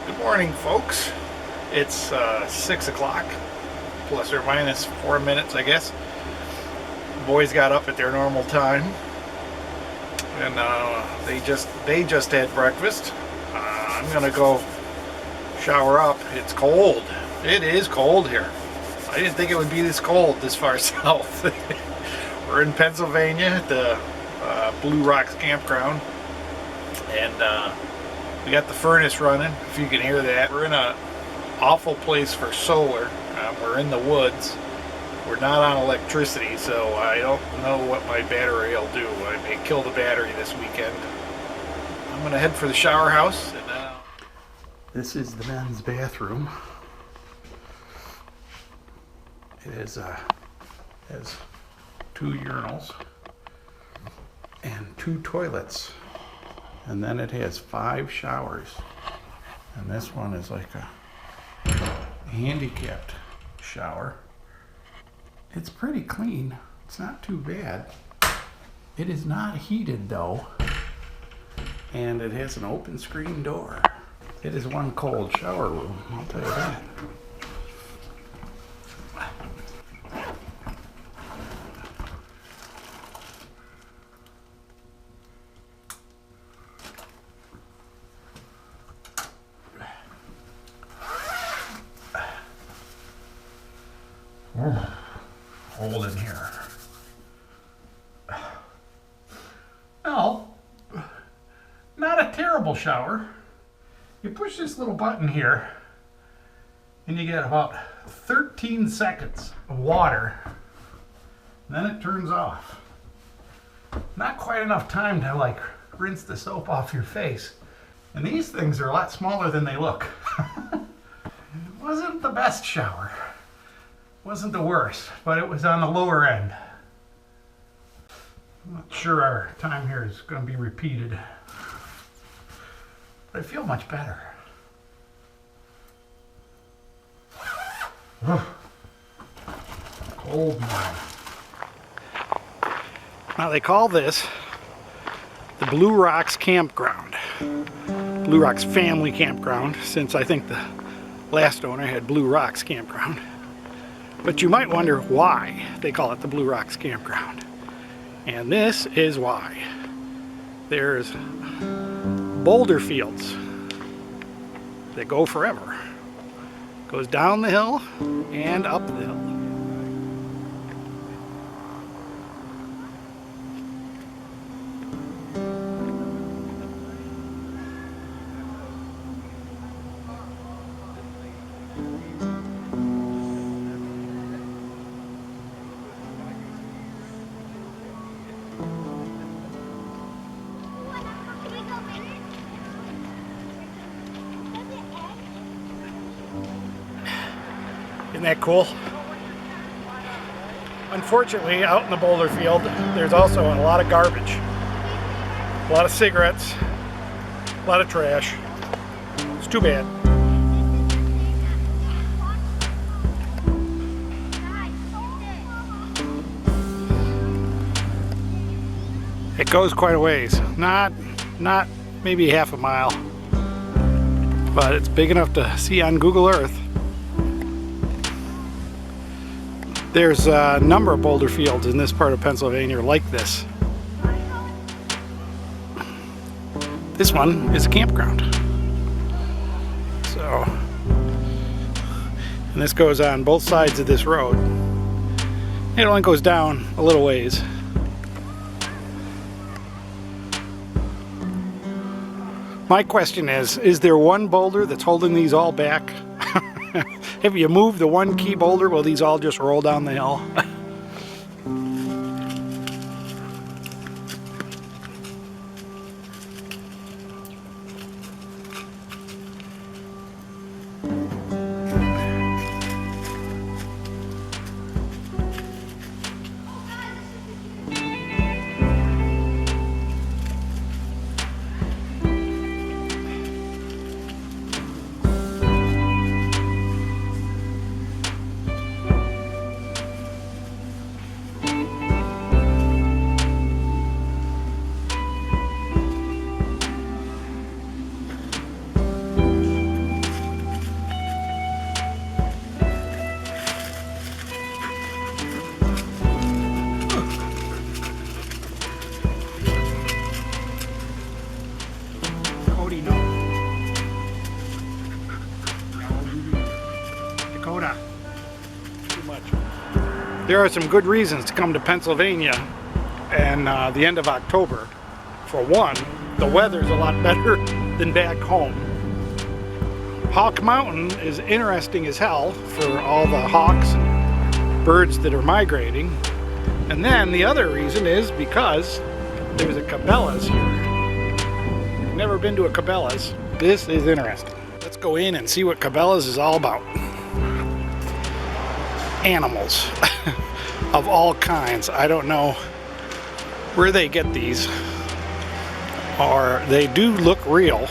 Good morning, folks. It's 6 o'clock, plus or minus 4 minutes, I guess. The boys got up at their normal time, and they just had breakfast. I'm gonna go shower up. It's cold. It is cold here. I didn't think it would be this cold this far south. We're in Pennsylvania at the Blue Rocks Campground, and we got the furnace running, if you can hear that. We're in an awful place for solar. We're in the woods. We're not on electricity, so I don't know what my battery will do. I may kill the battery this weekend. I'm going to head for the shower house. And, this is the men's bathroom. It has 2 urinals and 2 toilets. And then it has 5 showers. And this one is like a handicapped shower. It's pretty clean. It's not too bad. It is not heated though. And it has an open screen door. It is one cold shower room, I'll tell you that. Cold in here. Well, not a terrible shower. You push this little button here and you get about 13 seconds of water. Then it turns off. Not quite enough time to like rinse the soap off your face. And these things are a lot smaller than they look. It wasn't the best shower. Wasn't the worst, but it was on the lower end. I'm not sure our time here is going to be repeated, but I feel much better. Cold morning. Now they call this the Blue Rocks Campground. Blue Rocks Family Campground, since I think the last owner had Blue Rocks Campground. But you might wonder why they call it the Blue Rocks Campground. And this is why. There's boulder fields that go forever. Goes down the hill and up the hill. Isn't that cool? Unfortunately, out in the boulder field, there's also a lot of garbage. A lot of cigarettes, a lot of trash. It's too bad. It goes quite a ways. Not maybe half a mile, but it's big enough to see on Google Earth. There's a number of boulder fields in this part of Pennsylvania like this. This one is a campground. So, and this goes on both sides of this road. It only goes down a little ways. My question is there one boulder that's holding these all back? If you move the one key boulder, will these all just roll down the hill? Howdy, no. Dakota. Too much. There are some good reasons to come to Pennsylvania and the end of October. For one, the weather's a lot better than back home. Hawk Mountain is interesting as hell for all the hawks and birds that are migrating. And then the other reason is because there's a Cabelas here. If you've never been to a Cabelas, this is interesting. Let's go in and see what Cabelas is all about. Animals of all kinds. I don't know where they get these, or they do look real,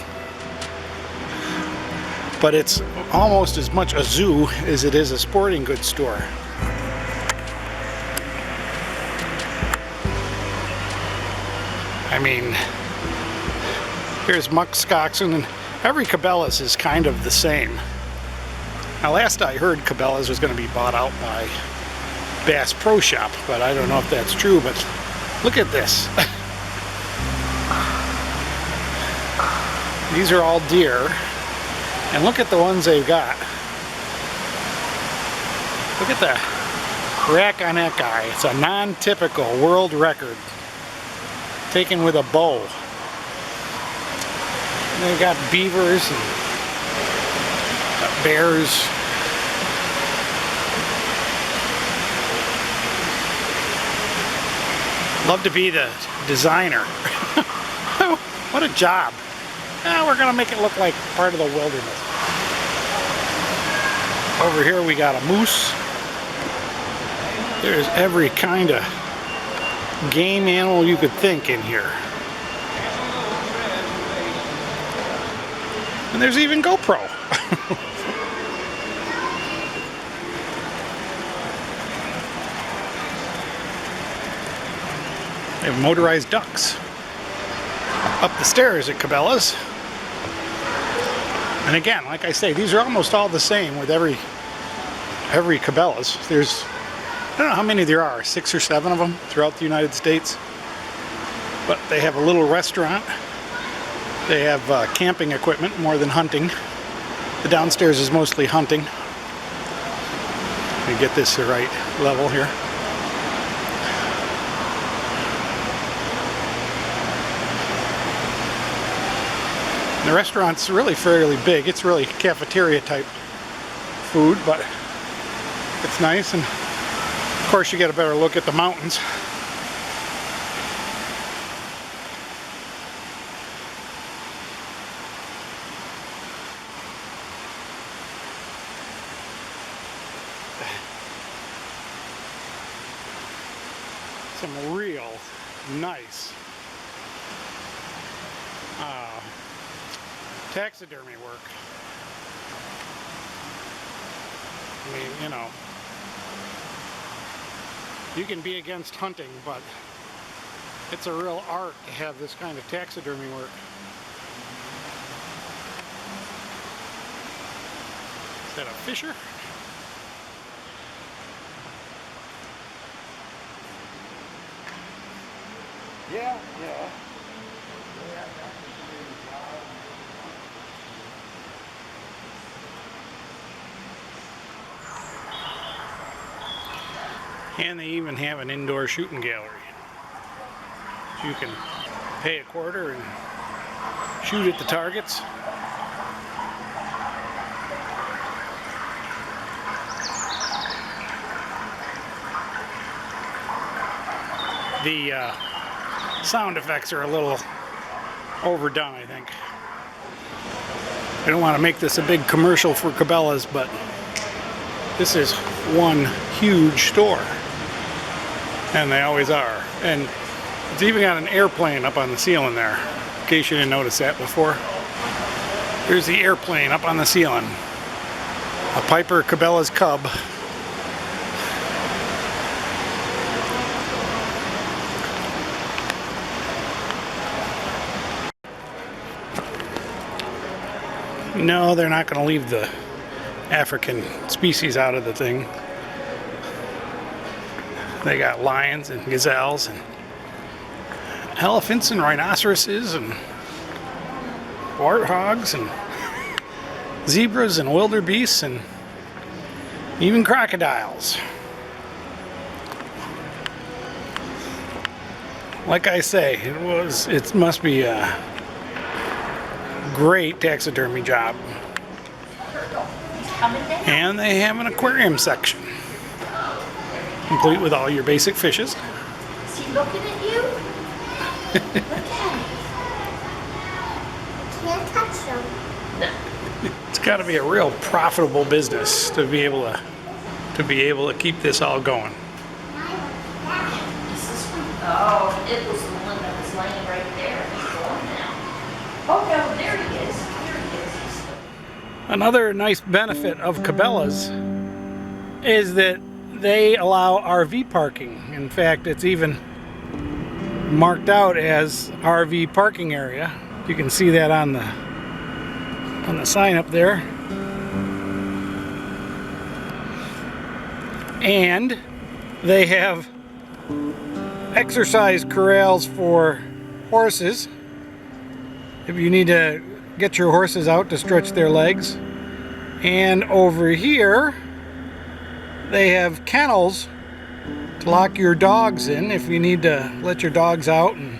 but it's almost as much a zoo as it is a sporting goods store. I mean, here's muskoxen, and every Cabelas is kind of the same. Now, last I heard, Cabelas was going to be bought out by Bass Pro Shop, but I don't know if that's true. But look at this. These are all deer, and look at the ones they've got. Look at the rack on that guy. It's a non-typical world record, taken with a bow. And they've got beavers and bears. Love to be the designer. What a job. We're gonna make it look like part of the wilderness. Over here we got a moose. There's every kind of game animal you could think in here. And there's even GoPro. They have motorized ducks up the stairs at Cabelas. And again, like I say, these are almost all the same with every Cabelas. There's, I don't know how many there are, 6 or 7 of them throughout the United States. But they have a little restaurant. They have camping equipment more than hunting. The downstairs is mostly hunting. Let me get this the right level here. The restaurant's really fairly big. It's really cafeteria type food, but it's nice, and of course you get a better look at the mountains. Some real nice taxidermy work. I mean, you know, you can be against hunting, but it's a real art to have this kind of taxidermy work. Is that a fisher? Yeah. And they even have an indoor shooting gallery. So you can pay a quarter and shoot at the targets. The sound effects are a little overdone, I think. I don't want to make this a big commercial for Cabelas, but this is one huge store. And they always are. And it's even got an airplane up on the ceiling there, in case you didn't notice that before. Here's the airplane up on the ceiling. A Piper Cabela's Cub. No, they're not going to leave the African species out of the thing. They got lions and gazelles and elephants and rhinoceroses and warthogs and zebras and wildebeests and even crocodiles. Like I say, it must be a great taxidermy job. And they have an aquarium section, complete with all your basic fishes. Is he looking at you? Look at him. Can't touch them. No. It's got to be a real profitable business to be able to keep this all going. Oh, it was the one that was laying right there. He's gone now. Oh no, there he is. There he is. Another nice benefit of Cabelas is that they allow RV parking. In fact, it's even marked out as RV parking area. You can see that on the sign up there. And they have exercise corrals for horses if you need to get your horses out to stretch their legs. And over here they have kennels to lock your dogs in if you need to let your dogs out and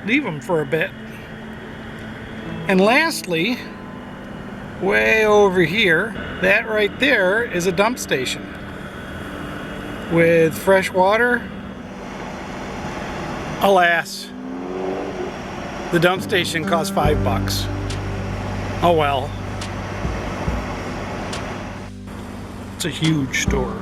leave them for a bit. And lastly, way over here, that right there is a dump station with fresh water. Alas, the dump station costs $5. Oh well. It's a huge store.